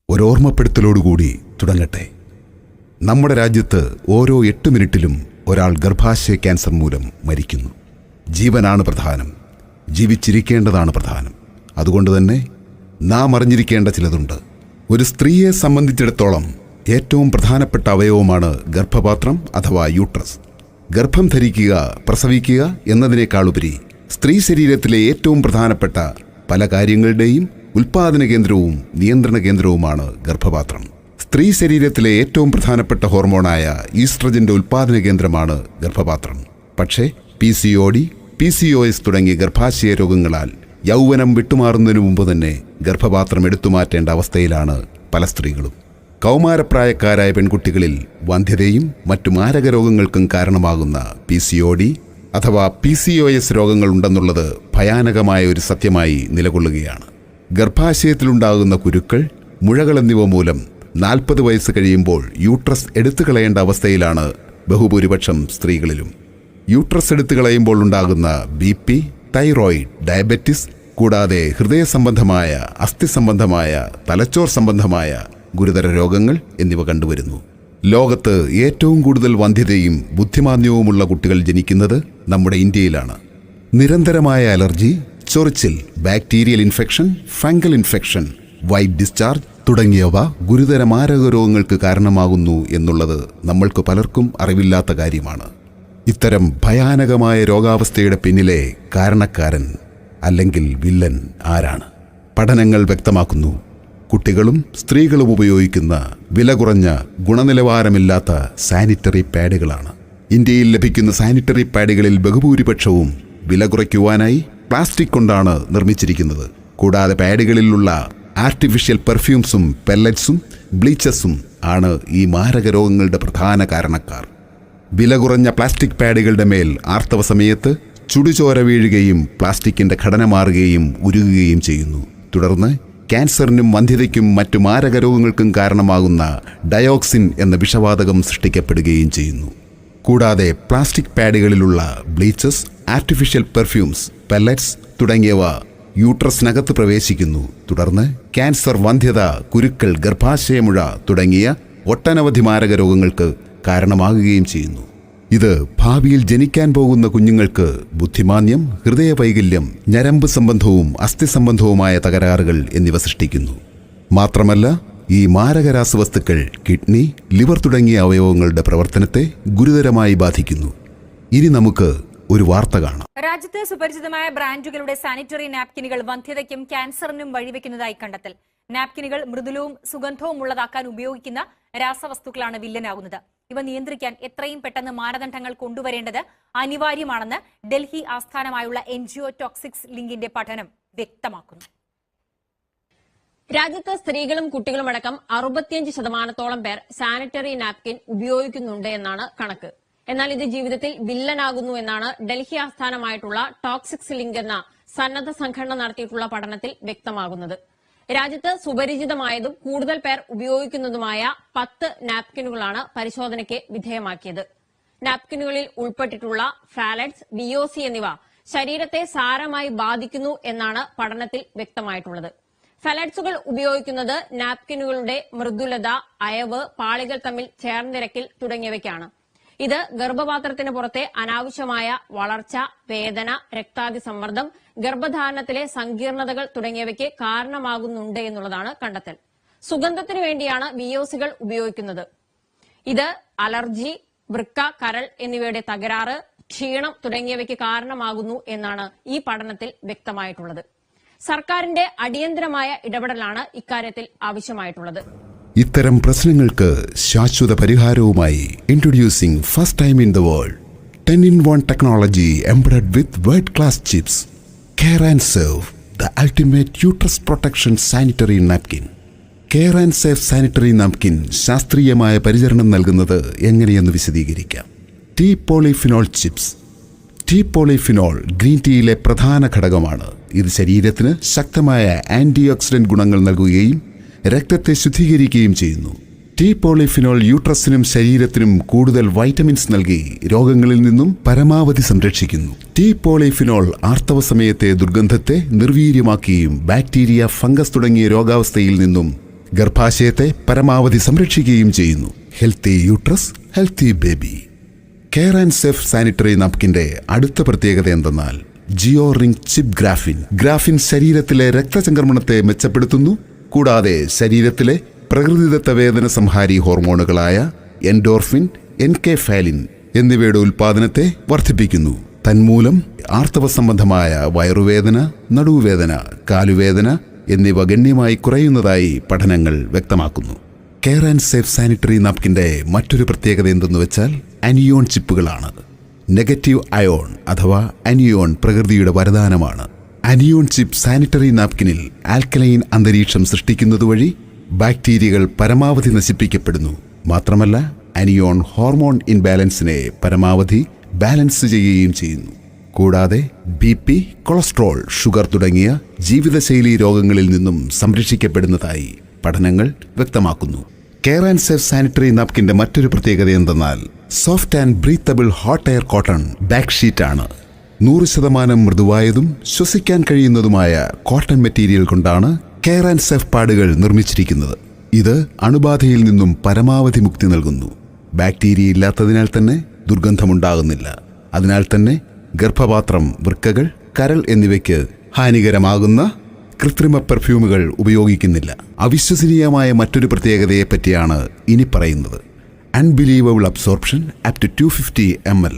ഒരോർമ്മപ്പെടുത്തലോടുകൂടി തുടങ്ങട്ടെ. നമ്മുടെ രാജ്യത്ത് ഓരോ 8 മിനിറ്റിലും ഒരാൾ ഗർഭാശയ ക്യാൻസർ മൂലം മരിക്കുന്നു. ജീവനാണ് പ്രധാനം, ജീവിച്ചിരിക്കേണ്ടതാണ് പ്രധാനം. അതുകൊണ്ട് തന്നെ നാം അറിഞ്ഞിരിക്കേണ്ട ചിലതുണ്ട്. ഒരു സ്ത്രീയെ സംബന്ധിച്ചിടത്തോളം ഏറ്റവും പ്രധാനപ്പെട്ട അവയവമാണ് ഗർഭപാത്രം അഥവാ യൂട്രസ്. ഗർഭം ധരിക്കുക, പ്രസവിക്കുക എന്നതിനേക്കാളുപരി സ്ത്രീ ശരീരത്തിലെ ഏറ്റവും പ്രധാനപ്പെട്ട പല കാര്യങ്ങളുടെയും ഉൽപാദന കേന്ദ്രവും നിയന്ത്രണ കേന്ദ്രവുമാണ് ഗർഭപാത്രം. സ്ത്രീ ശരീരത്തിലെ ഏറ്റവും പ്രധാനപ്പെട്ട ഹോർമോണായ ഈസ്ട്രജന്റെ ഉൽപാദന കേന്ദ്രമാണ് ഗർഭപാത്രം. പക്ഷേ PCOD, PCOS തുടങ്ങിയ ഗർഭാശയ രോഗങ്ങളാൽ യൗവനം വിട്ടുമാറുന്നതിനു മുമ്പ് തന്നെ ഗർഭപാത്രം എടുത്തുമാറ്റേണ്ട അവസ്ഥയിലാണ് പല സ്ത്രീകളും. കൗമാരപ്രായക്കാരായ പെൺകുട്ടികളിൽ വന്ധ്യതയും മറ്റു മാരക രോഗങ്ങൾക്കും കാരണമാകുന്ന PCOD അഥവാ PCOS രോഗങ്ങൾ ഉണ്ടെന്നുള്ളത് ഭയാനകമായ ഒരു സത്യമായി നിലകൊള്ളുകയാണ്. ഗർഭാശയത്തിലുണ്ടാകുന്ന കുരുക്കൾ, മുഴകൾ എന്നിവ മൂലം 40 വയസ്സ് കഴിയുമ്പോൾ യൂട്രസ് എടുത്തു കളയേണ്ട അവസ്ഥയിലാണ് ബഹുഭൂരിപക്ഷം സ്ത്രീകളിലും. യൂട്രസ് എടുത്തു കളയുമ്പോൾ ഉണ്ടാകുന്ന BP, തൈറോയിഡ്, ഡയബറ്റിസ് കൂടാതെ ഹൃദയ സംബന്ധമായ, അസ്ഥി സംബന്ധമായ, തലച്ചോർ സംബന്ധമായ ഗുരുതര രോഗങ്ങൾ എന്നിവ കണ്ടുവരുന്നു. ലോകത്ത് ഏറ്റവും കൂടുതൽ വന്ധ്യതയും ബുദ്ധിമാന്ദ്യവുമുള്ള കുട്ടികൾ ജനിക്കുന്നത് നമ്മുടെ ഇന്ത്യയിലാണ്. നിരന്തരമായ അലർജി, ചൊറിച്ചിൽ, bacterial infection, fungal infection, white discharge തുടങ്ങിയവ ഗുരുതര മാരക രോഗങ്ങൾക്ക് കാരണമാകുന്നു എന്നുള്ളത് നമ്മൾക്ക് പലർക്കും അറിവില്ലാത്ത കാര്യമാണ്. ഇത്തരം ഭയാനകമായ രോഗാവസ്ഥയുടെ പിന്നിലെ കാരണക്കാരൻ അല്ലെങ്കിൽ വില്ലൻ ആരാണ്? പഠനങ്ങൾ വ്യക്തമാക്കുന്നു, കുട്ടികളും സ്ത്രീകളും ഉപയോഗിക്കുന്ന വില കുറഞ്ഞ ഗുണനിലവാരമില്ലാത്ത സാനിറ്ററി പാഡുകളാണ്. ഇന്ത്യയിൽ ലഭിക്കുന്ന സാനിറ്ററി പാഡുകളിൽ ബഹുഭൂരിപക്ഷവും വില കുറയ്ക്കുവാനായി പ്ലാസ്റ്റിക് കൊണ്ടാണ് നിർമ്മിച്ചിരിക്കുന്നത്. കൂടാതെ പാഡുകളിലുള്ള ആർട്ടിഫിഷ്യൽ പെർഫ്യൂംസും പെല്ലറ്റ്സും ബ്ലീച്ചസും ആണ് ഈ മാരക രോഗങ്ങളുടെ പ്രധാന കാരണക്കാർ. വില കുറഞ്ഞ പ്ലാസ്റ്റിക് പാഡുകളുടെ മേൽ ആർത്തവ സമയത്ത് ചുടുചോര വീഴുകയും പ്ലാസ്റ്റിക്കിന്റെ ഘടന മാറുകയും ഉരുകുകയും ചെയ്യുന്നു. തുടർന്ന് ക്യാൻസറിനും വന്ധ്യതയ്ക്കും മറ്റു മാരക രോഗങ്ങൾക്കും കാരണമാകുന്ന ഡയോക്സിൻ എന്ന വിഷവാതകം സൃഷ്ടിക്കപ്പെടുകയും ചെയ്യുന്നു. കൂടാതെ plastic പാഡുകളിലുള്ള bleaches, artificial perfumes, pellets തുടങ്ങിയവ യൂട്രസിനകത്ത് പ്രവേശിക്കുന്നു. തുടർന്ന് ക്യാൻസർ, വന്ധ്യത, കുരുക്കൾ, ഗർഭാശയമുഴ തുടങ്ങിയ ഒട്ടനവധി മാരക രോഗങ്ങൾക്ക് കാരണമാകുകയും ചെയ്യുന്നു. ഇത് ഭാവിയിൽ ജനിക്കാൻ പോകുന്ന കുഞ്ഞുങ്ങൾക്ക് ബുദ്ധിമാന്ദ്യം, ഹൃദയവൈകല്യം, ഞരമ്പ് സംബന്ധവും അസ്ഥി സംബന്ധവുമായ തകരാറുകൾ എന്നിവ സൃഷ്ടിക്കുന്നു. മാത്രമല്ല, ഈ മാരക രാസവസ്തുക്കൾ കിഡ്നി, ലിവർ തുടങ്ങിയ അവയവങ്ങളുടെ പ്രവർത്തനത്തെ ഗുരുതരമായി ബാധിക്കുന്നു. ഇനി നമുക്ക് ഒരു വാർത്ത കാണാം. രാജ്യത്ത് സുപരിചിതമായ ബ്രാൻഡുകളുടെ സാനിറ്ററി നാപ്കിനുകൾ വന്ധ്യതയ്ക്കും ക്യാൻസറിനും വഴിവെക്കുന്നതായി കണ്ടെത്തൽ. നാപ്കിനുകൾ മൃദുലവും സുഗന്ധവും ഉള്ളതാക്കാൻ ഉപയോഗിക്കുന്ന രാസവസ്തുക്കളാണ് വില്ലനാകുന്നത്. ഇവ നിയന്ത്രിക്കാൻ എത്രയും പെട്ടെന്ന് മാനദണ്ഡങ്ങൾ കൊണ്ടുവരേണ്ടത് അനിവാര്യമാണെന്ന് ഡൽഹി ആസ്ഥാനമായുള്ള NGO ടോക്സിക്സ് ലിങ്കിന്റെ പഠനം വ്യക്തമാക്കുന്നു. രാജ്യത്ത് സ്ത്രീകളും കുട്ടികളുമടക്കം 65% പേർ സാനിറ്ററി നാപ്കിൻ ഉപയോഗിക്കുന്നുണ്ട് എന്നാണ് കണക്ക്. എന്നാൽ ഇത് ജീവിതത്തിൽ വില്ലനാകുന്നു എന്നാണ് ഡൽഹി ആസ്ഥാനമായിട്ടുള്ള ടോക്സിക്സ് ലിങ്ക് എന്ന സന്നദ്ധ സംഘടന നടത്തിയിട്ടുള്ള പഠനത്തിൽ വ്യക്തമാകുന്നത്. രാജ്യത്ത് സുപരിചിതമായതും കൂടുതൽ പേർ ഉപയോഗിക്കുന്നതുമായ 10 നാപ്കിനുകളാണ് പരിശോധനയ്ക്ക് വിധേയമാക്കിയത്. നാപ്കിനുകളിൽ ഉൾപ്പെട്ടിട്ടുള്ള ഫാലറ്റ്സ്, VOC എന്നിവ ശരീരത്തെ സാരമായി ബാധിക്കുന്നു എന്നാണ് പഠനത്തിൽ വ്യക്തമായിട്ടുള്ളത്. ഫാലറ്റ്സുകൾ ഉപയോഗിക്കുന്നത് നാപ്കിനുകളുടെ മൃദുലത, അയവ്, പാളികൾ തമ്മിൽ ചേർന്നിരക്കൽ തുടങ്ങിയവയ്ക്കാണ്. ഇത് ഗർഭപാത്രത്തിന് പുറത്തെ അനാവശ്യമായ വളർച്ച, വേദന, രക്താതിസമ്മർദ്ദം, ഗർഭധാരണത്തിലെ സങ്കീർണതകൾ തുടങ്ങിയവയ്ക്ക് കാരണമാകുന്നുണ്ട് എന്നുള്ളതാണ് കണ്ടെത്തൽ. സുഗന്ധത്തിനു വേണ്ടിയാണ് VOCകൾ ഉപയോഗിക്കുന്നത്. ഇത് അലർജി, വൃക്ക, കരൾ എന്നിവയുടെ തകരാറ്, ക്ഷീണം തുടങ്ങിയവയ്ക്ക് കാരണമാകുന്നു എന്നാണ് ഈ പഠനത്തിൽ വ്യക്തമായിട്ടുള്ളത്. സർക്കാരിന്റെ അടിയന്തരമായ ഇടപെടലാണ് ഇക്കാര്യത്തിൽ ആവശ്യമായിട്ടുള്ളത്. ഇത്തരം പ്രശ്നങ്ങൾക്ക് ശാശ്വത പരിഹാരവുമായി introducing first time in the world 10-in-1 technology embedded with world class chips, care and save, the ultimate uterus protection sanitary napkin. Care and save sanitary napkin ശാസ്ത്രീയമായ പരിചരണം നൽകുന്നത് എങ്ങനെയെന്ന് വിശദീകരിക്കാം. Tea polyphenol chips. Tea polyphenol green ടീയിലെ പ്രധാന ഘടകമാണ്. ഇത് ശരീരത്തിന് ശക്തമായ ആന്റി ഓക്സിഡന്റ് ഗുണങ്ങൾ നൽകുകയും രക്തത്തെ ശുദ്ധീകരിക്കുകയും ചെയ്യുന്നു. ടീ പോളിഫിനോൾ യൂട്രസിനും ശരീരത്തിനും കൂടുതൽ വൈറ്റമിൻസ് നൽകി രോഗങ്ങളിൽ നിന്നും പരമാവധി സംരക്ഷിക്കുന്നു. ടീ പോളിഫിനോൾ ആർത്തവ സമയത്തെ ദുർഗന്ധത്തെ നിർവീര്യമാക്കുകയും ബാക്ടീരിയ, ഫംഗസ് തുടങ്ങിയ രോഗാവസ്ഥയിൽ നിന്നും ഗർഭാശയത്തെ പരമാവധി സംരക്ഷിക്കുകയും ചെയ്യുന്നു. Healthy uterus, healthy baby. Care and safe sanitary നാപ്കിന്റെ അടുത്ത പ്രത്യേകത എന്തെന്നാൽ geo ring chip graphene. Graphene ശരീരത്തിലെ രക്തചംക്രമണത്തെ മെച്ചപ്പെടുത്തുന്നു. കൂടാതെ ശരീരത്തിലെ പ്രകൃതിദത്ത വേദന സംഹാരി ഹോർമോണുകളായ എൻഡോർഫിൻ, എൻകെഫാലിൻ എന്നിവയുടെ ഉൽപ്പാദനത്തെ വർദ്ധിപ്പിക്കുന്നു. തന്മൂലം ആർത്തവ സംബന്ധമായ വയറുവേദന, നടുവുവേദന, കാലുവേദന എന്നിവ ഗണ്യമായി കുറയുന്നതായി പഠനങ്ങൾ വ്യക്തമാക്കുന്നു. കെയർ ആൻഡ് സേഫ് സാനിറ്ററി നാപ്കിന്റെ മറ്റൊരു പ്രത്യേകത എന്തെന്ന് വെച്ചാൽ അനിയോൺ ചിപ്പുകളാണ്. നെഗറ്റീവ് അയോൺ അഥവാ അനിയോൺ പ്രകൃതിയുടെ വരദാനമാണ്. അനിയോൺ ചിപ്പ് സാനിറ്ററി നാപ്കിനിൽ ആൽക്കലൈൻ അന്തരീക്ഷം സൃഷ്ടിക്കുന്നതുവഴി ബാക്ടീരിയകൾ പരമാവധി നശിപ്പിക്കപ്പെടുന്നു. മാത്രമല്ല അനിയോൺ ഹോർമോൺ ഇൻബാലൻസിനെ പരമാവധി ബാലൻസ് ചെയ്യുകയും ചെയ്യുന്നു. കൂടാതെ BP, കൊളസ്ട്രോൾ, ഷുഗർ തുടങ്ങിയ ജീവിതശൈലി രോഗങ്ങളിൽ നിന്നും സംരക്ഷിക്കപ്പെടുന്നതായി പഠനങ്ങൾ വ്യക്തമാക്കുന്നു. കെയർ ആൻഡ് സേഫ് സാനിറ്ററി നാപ്കിന്റെ മറ്റൊരു പ്രത്യേകത എന്തെന്നാൽ soft and breathable hot air cotton back ഷീറ്റാണ്. 100% മൃദുവായതും ശ്വസിക്കാൻ കഴിയുന്നതുമായ കോട്ടൺ മെറ്റീരിയൽ കൊണ്ടാണ് കെയർ ആൻഡ് സേഫ് പാഡുകൾ നിർമ്മിച്ചിരിക്കുന്നത്. ഇത് അണുബാധയിൽ നിന്നും പരമാവധി മുക്തി നൽകുന്നു. ബാക്ടീരിയ ഇല്ലാത്തതിനാൽ തന്നെ ദുർഗന്ധമുണ്ടാകുന്നില്ല. അതിനാൽ തന്നെ ഗർഭപാത്രം, വൃക്കകൾ, കരൾ എന്നിവയ്ക്ക് ഹാനികരമാകുന്ന കൃത്രിമ പെർഫ്യൂമുകൾ ഉപയോഗിക്കുന്നില്ല. അവിശ്വസനീയമായ മറ്റൊരു പ്രത്യേകതയെപ്പറ്റിയാണ് ഇനി പറയുന്നത്. Unbelievable absorption up to 250 ml.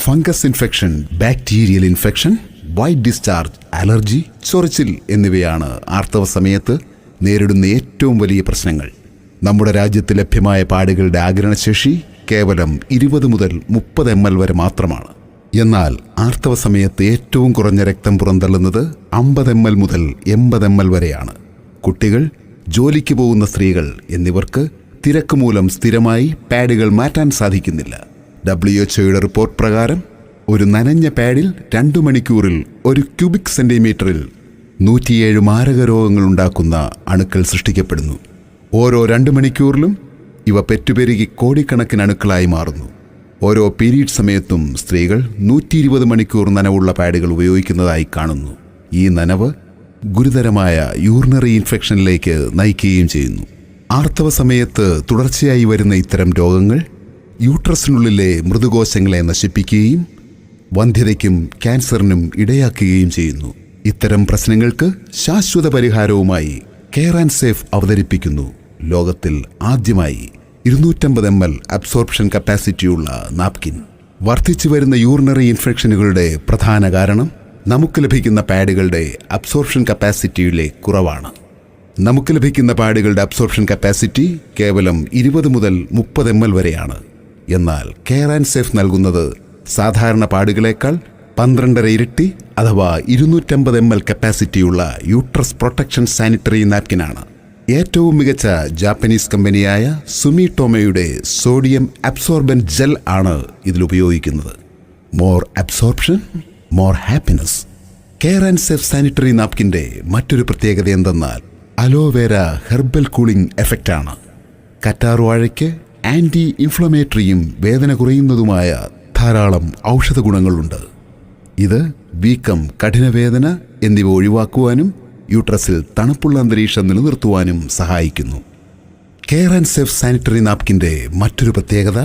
Fungus infection, bacterial infection, white discharge, allergy, ചൊറിച്ചിൽ എന്നിവയാണ് ആർത്തവ സമയത്ത് നേരിടുന്ന ഏറ്റവും വലിയ പ്രശ്നങ്ങൾ. നമ്മുടെ രാജ്യത്ത് ലഭ്യമായ പാഡുകളുടെ ആഗിരണശേഷി കേവലം 20 മുതൽ 30 ml വരെ മാത്രമാണ്. എന്നാൽ ആർത്തവ സമയത്ത് ഏറ്റവും കുറഞ്ഞ രക്തം പുറന്തള്ളുന്നത് 50 ml മുതൽ 80 ml വരെയാണ്. കുട്ടികൾ, ജോലിക്ക് പോകുന്ന സ്ത്രീകൾ എന്നിവർക്ക് തിരക്ക് മൂലം സ്ഥിരമായി പാഡുകൾ മാറ്റാൻ സാധിക്കുന്നില്ല. WHO റിപ്പോർട്ട് പ്രകാരം ഒരു നനഞ്ഞ പാഡിൽ 2 മണിക്കൂറിൽ 1 ക്യൂബിക് സെന്റിമീറ്ററിൽ 107 മാരക രോഗങ്ങൾ ഉണ്ടാക്കുന്ന അണുക്കൾ സൃഷ്ടിക്കപ്പെടുന്നു. ഓരോ 2 മണിക്കൂറിലും ഇവ പെറ്റുപെരുകി കോടിക്കണക്കിന് അണുക്കളായി മാറുന്നു. ഓരോ പീരീഡ് സമയത്തും സ്ത്രീകൾ 120 മണിക്കൂർ നനവുള്ള പാഡുകൾ ഉപയോഗിക്കുന്നതായി കാണുന്നു. ഈ നനവ് ഗുരുതരമായ യൂറിനറി ഇൻഫെക്ഷനിലേക്ക് നയിക്കുകയും ചെയ്യുന്നു. ആർത്തവ സമയത്ത് തുടർച്ചയായി വരുന്ന ഇത്തരം രോഗങ്ങൾ യൂട്രസിനുള്ളിലെ മൃദുകോശങ്ങളെ നശിപ്പിക്കുകയും വന്ധ്യതയ്ക്കും ക്യാൻസറിനും ഇടയാക്കുകയും ചെയ്യുന്നു. ഇത്തരം പ്രശ്നങ്ങൾക്ക് ശാശ്വത പരിഹാരവുമായി കെയർ ആൻഡ് സേഫ് അവതരിപ്പിക്കുന്നു ലോകത്തിൽ ആദ്യമായി 250 ml അബ്സോർപ്ഷൻ കപ്പാസിറ്റിയുള്ള നാപ്കിൻ. വർദ്ധിച്ചു വരുന്ന യൂറിനറി ഇൻഫെക്ഷനുകളുടെ പ്രധാന കാരണം നമുക്ക് ലഭിക്കുന്ന പാഡുകളുടെ അബ്സോർപ്ഷൻ കപ്പാസിറ്റിയിലെ കുറവാണ്. നമുക്ക് ലഭിക്കുന്ന പാഡുകളുടെ അബ്സോർപ്ഷൻ കപ്പാസിറ്റി കേവലം 20 മുതൽ 30 ml വരെയാണ്. എന്നാൽ കെയർ ആൻഡ് സേഫ് നൽകുന്നത് സാധാരണ പാഡുകളേക്കാൾ 12 ഇരട്ടി അഥവാ 250 ml കപ്പാസിറ്റിയുള്ള യൂട്രസ് പ്രൊട്ടക്ഷൻ സാനിറ്ററി നാപ്കിനാണ്. ഏറ്റവും മികച്ച ജാപ്പനീസ് കമ്പനിയായ സുമിടോമോയുടെ സോഡിയം അബ്സോർബന്റ് ജെൽ ആണ് ഇതിൽ ഉപയോഗിക്കുന്നത്. More absorption, more happiness. Care and safe sanitary നാപ്കിന്റെ മറ്റൊരു പ്രത്യേകത എന്തെന്നാൽ അലോവേര ഹെർബൽ കൂളിംഗ് എഫക്റ്റാണ്. കറ്റാർവാഴയ്ക്ക് ആന്റി ഇൻഫ്ലമേറ്ററിയും വേദന കുറയുന്നതുമായ ധാരാളം ഔഷധ ഗുണങ്ങളുണ്ട്. ഇത് വീക്കം, കഠിനവേദന എന്നിവ ഒഴിവാക്കുവാനും യൂട്രസിൽ തണുപ്പുള്ള അന്തരീക്ഷം നിലനിർത്തുവാനും സഹായിക്കുന്നു. കെയർ ആൻഡ് സേഫ് സാനിറ്ററി നാപ്കിന്റെ മറ്റൊരു പ്രത്യേകത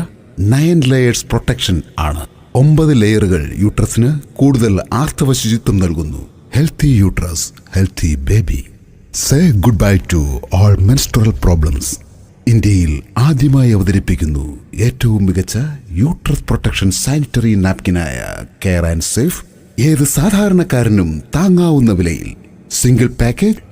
9 ലെയേഴ്സ് പ്രൊട്ടക്ഷൻ ആണ്. 9 ലെയറുകൾ യൂട്രസിന് കൂടുതൽ ആർത്തവ ശുചിത്വം നൽകുന്നു. Healthy uterus, healthy baby. Say goodbye to all menstrual problems. ഇന്ത്യയിൽ ആദ്യമായി അവതരിപ്പിക്കുന്നു ഏറ്റവും മികച്ച യൂട്രസ് പ്രൊട്ടക്ഷൻ സാനിറ്ററി നാപ്കിനായ കെയർ ആൻഡ് സേഫ്. ഏത് സാധാരണക്കാരനും താങ്ങാവുന്ന വിലയിൽ. Single package